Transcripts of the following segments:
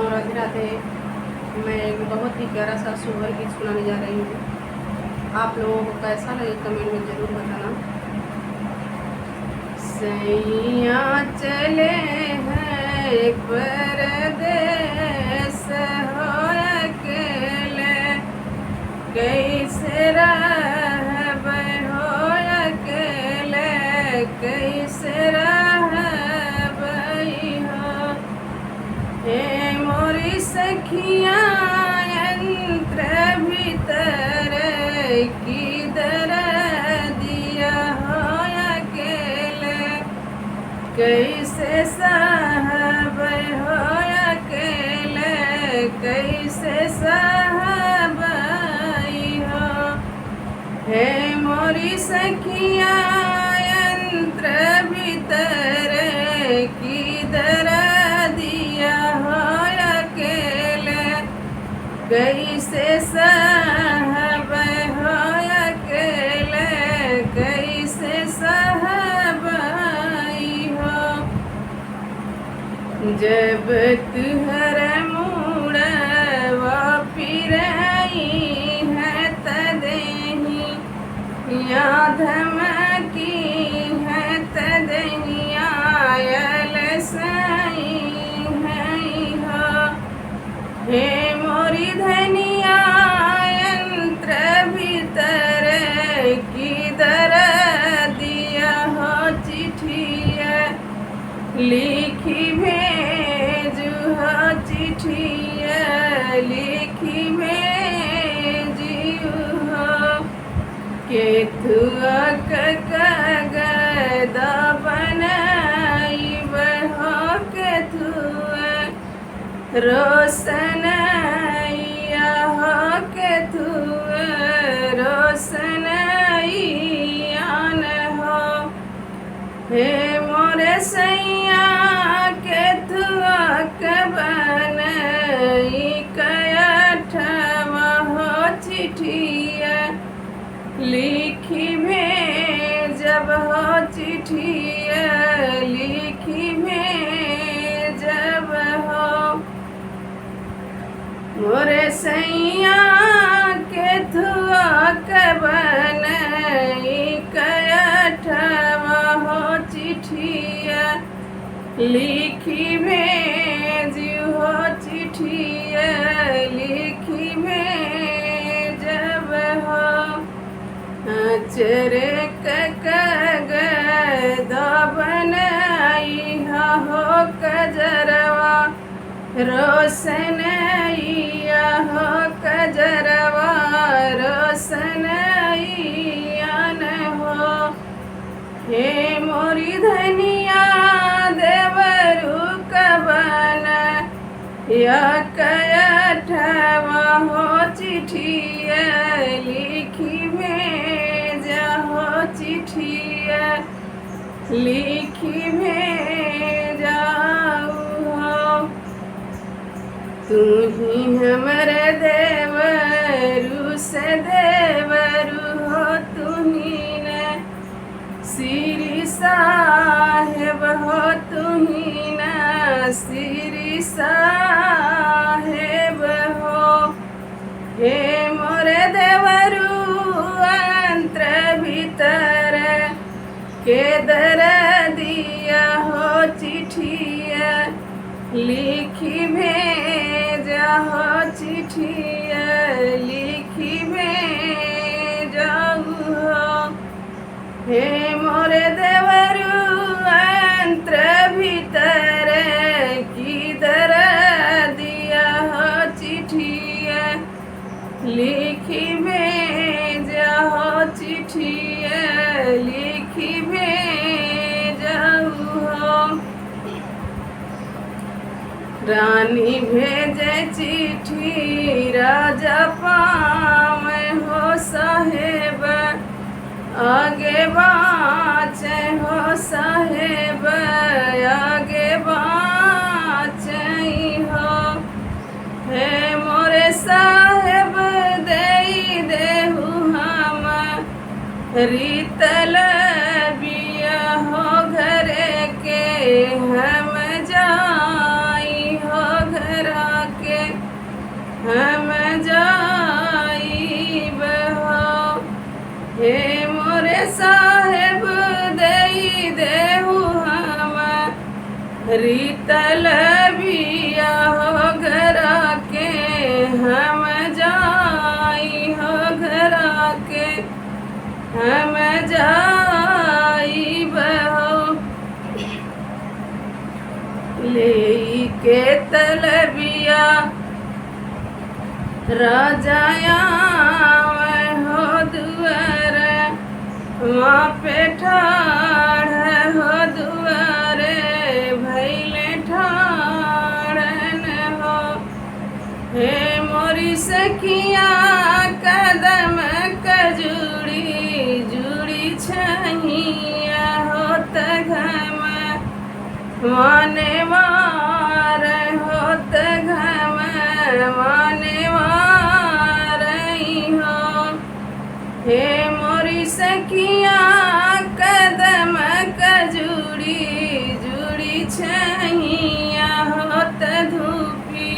राधे राधे। मैं एक बहुत ही प्यारा सा सोहर गीत सुनाने जा रही हूँ। आप लोगों को कैसा लगे कमेंट में ज़रूर बताना। सैया चले हैं परदेस हो अकेले, कैसे रहबै हो अकेले, कैसे रहबै हो। हे मोरी सखिया यंत्र भीतर की दर दिया हो अकेले, कैसे सहबै हो अकेले, कैसे सहबै हो। हे मोरी सखिया यंत्र भीतर की दर दिया हो अकेले, कैसे सहबै हो अकेले, कैसे सहबै हो। जब तुहर मुड़वा पिरई है तदेही यादम की है तदहिया यल सई है हो। हे मोरी धनिया यंत्र भीतर की दर दिया हो चिठिया, लिखी भेजू हो चिठिया, लिखी भेजू हो। केथुआ कगद बनाइब हो, केथुआ रोशनैया हो, केथुआ रोशनैया न हो। हे मोरे सैया केथुआ के बनई कयठवा हो चिठिया, लिखी भेजब हो चिठिया, लिखी भेजब हो। मोरे सैया केथुआ के बनई कयठवा हो चिठिया, लिखी भेजू हो चिठिया, लिखी भेजब हो। चरे कगद बनाई हो कजरवा, रोशनैया हो कजरवा, रोशनैया न हो। हे मोरी धनिया देवरू कबन या कयठवा हो चिठिया, लिखी भेजा हो चिठिया, लिखी भेजा हो। तू ही हमरे देवरू से देवरू हो, तू ही न श्री साहेब हो, तू ही न श्री साहेब हो। हे मोरे देवरू अंतर भीतर के दर दिया हो चिठिया, लिखी भेजा हो चिठिया, लिखी भेजा हो। हे मोरे देवरू अंतर भीतर की दर दिया हो चिठिया, लिखी भेजा हो चिठिया, लिखी भेजा हो। रानी भेजे चिट्ठी राजा पावे हो साहेब, आगे बाँचे हो साहेब, आगे बाँचे हो। हे मोरे साहेब देई देहु हम रीतल बिया हो घरे के, हम जाई हो घरा हम जाइब हो। हे मोरे साहेब दई देहु हम रीतल बिया हो घरा के, हम जाई हो घरा के, हम जाइब हो। ले के तलबिया राजाया हो दुआर, वहाँ पे ठाड़ हो दुआरे भैले ठाड़न हो। हे मोरी सखिया कदम कजुड़ी जुड़ी छहिया हो तघम माने वार हो तघम माने वार हो। हे मोरी सखिया कदम कजुड़ी जुड़ी छहिया होत धूपी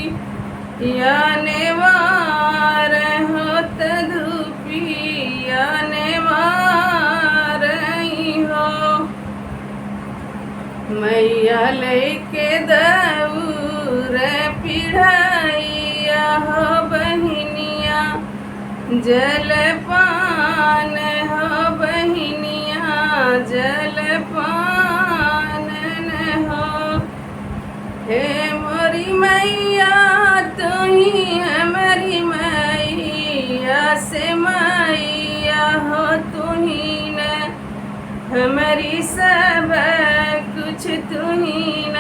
याने वार होत धूपी याने वार हो। मैया लेके दऊर पिढ़ैया हो बहिनिया, जलपान हो बहिनिया जलपान हो। हे मोरी मैया तू ही हमारी मैया से मैया हो, तू ही न हमारी सब कुछ, तू ही न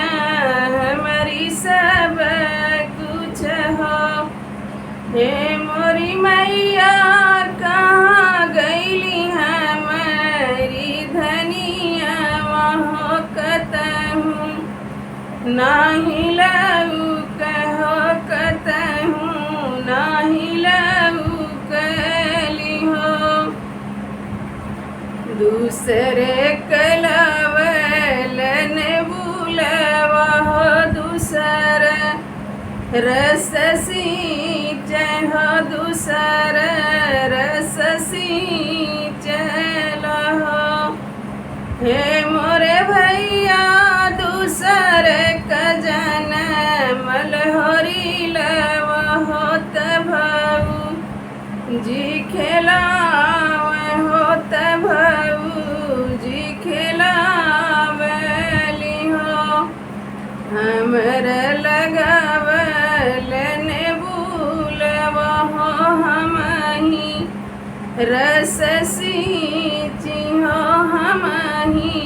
हमारी सब कुछ हो। हे मोरी मैया कहाँ गईली हमारी धनिया, वहाँ कतहूँ नाही लऊ कहो कतहूँ नाही लऊ कली हो। दूसरे कलवलन बुलवा हो, दूसर रस सींचे हो, दूसर रस सींचल हो। हे मोरे भैया दूसर कजन मलहोरी लवा होत भाऊ जी खेलाव होत भाऊ जी खेलावली हो। हमर लगावलन बुलवा हो, हमही रस सींची हो, हमही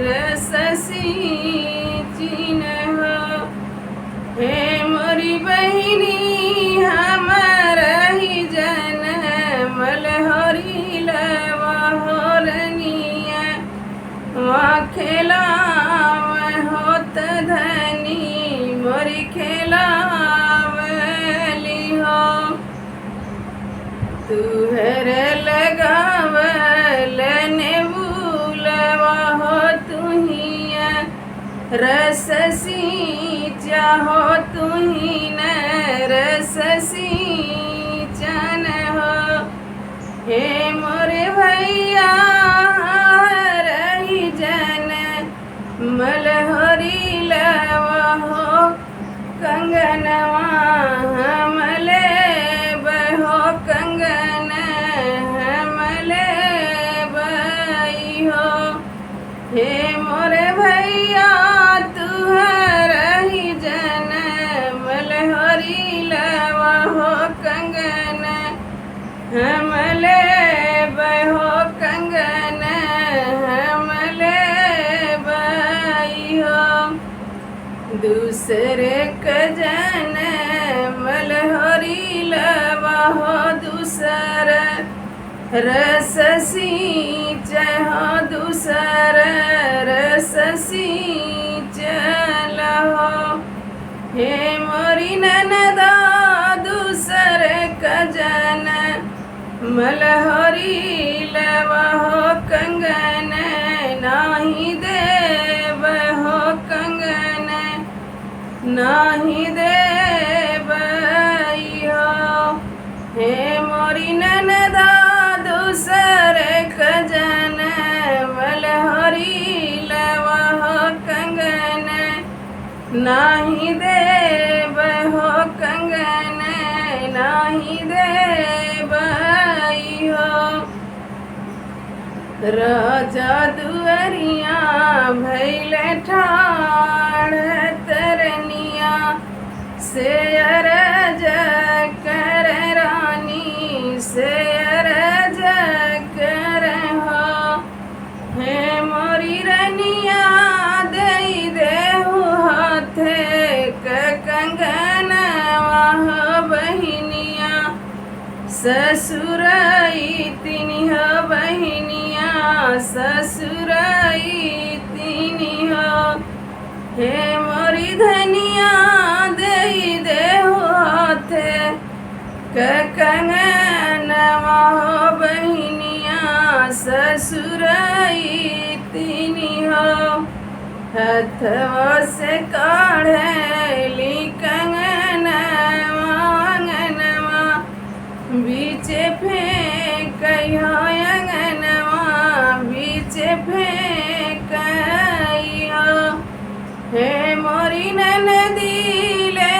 रस सींचिन हो। हे मोरी बहिनी हमर ही जन मलहोरी लवा हो रनिया, वहाँ खेलाव होत धनी मोरी खेलावली हो। तुहर लगावलन बुलवा हो, तुहिया रस सींचा हो, तुही न रस सींचन हो। हे मोरे भैया रही जन मलहोरी लवा हो, कंगनवा हमले बहो कंगन हमले बई हो। हे मोरे भैया तुहर ही जन मलहोरी लवा हो, कंगन हमले बहो कंगन हमले बई हो। दूसरे कजन मलहोरी लवा हो, दूसर रस सींच हो, दूसर रस सींचल हो। हे मोरी ननदा दूसर कजन मलहोरी लवा हो, कंगन नाही देव हो, कंगन नाही देव हो। नाही देव हो कंगन नाही देव हो। राजा दुअरिया भैल ठाड़ तरनिया से अरज कर रानी से अरज कर हो। हे मोरी रनिया दई देहु हाथे कंगन वाह बहिनिया ससुराई तिनी हो बहिनिया ससुराई तिनी हो। हे मोरी धनिया दई देहु हाथे कंगन वाह बहिनिया ससुराई तिनी हो। हथवा से काढ़ली कंगन वांगनवा बीचे फेंक अंगनवा बीचे फेंक। हे मोरी ननदी ले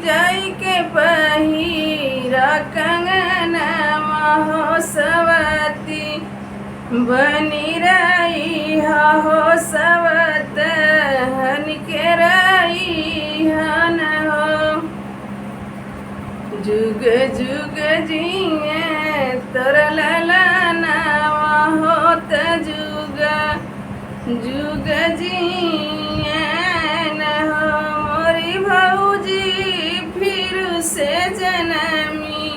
जाई के पहिरा कंगनवा हो सवती बनी रही हो सवत हन के रही हन हो। जुग जुग जिए तोर ललनवा हो त जुग जुग जिए न हो। मोरी भौजी फिर से जनमी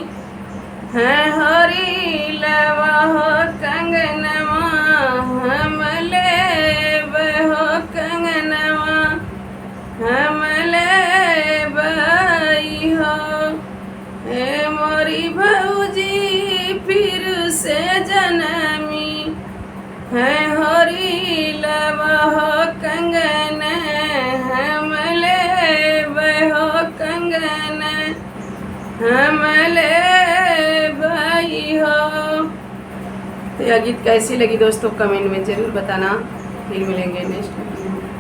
है हरी लवा हो कंगनवा हम लेब हो कंगनवा हम लेब हो। हे मोरी भौजी फिर से जनमी है हरी लवा हो कंगन हम लेब हो कंगन हम लेब हो। तो यह गीत कैसी लगी दोस्तों कमेंट में ज़रूर बताना। फिर मिलेंगे नेक्स्ट।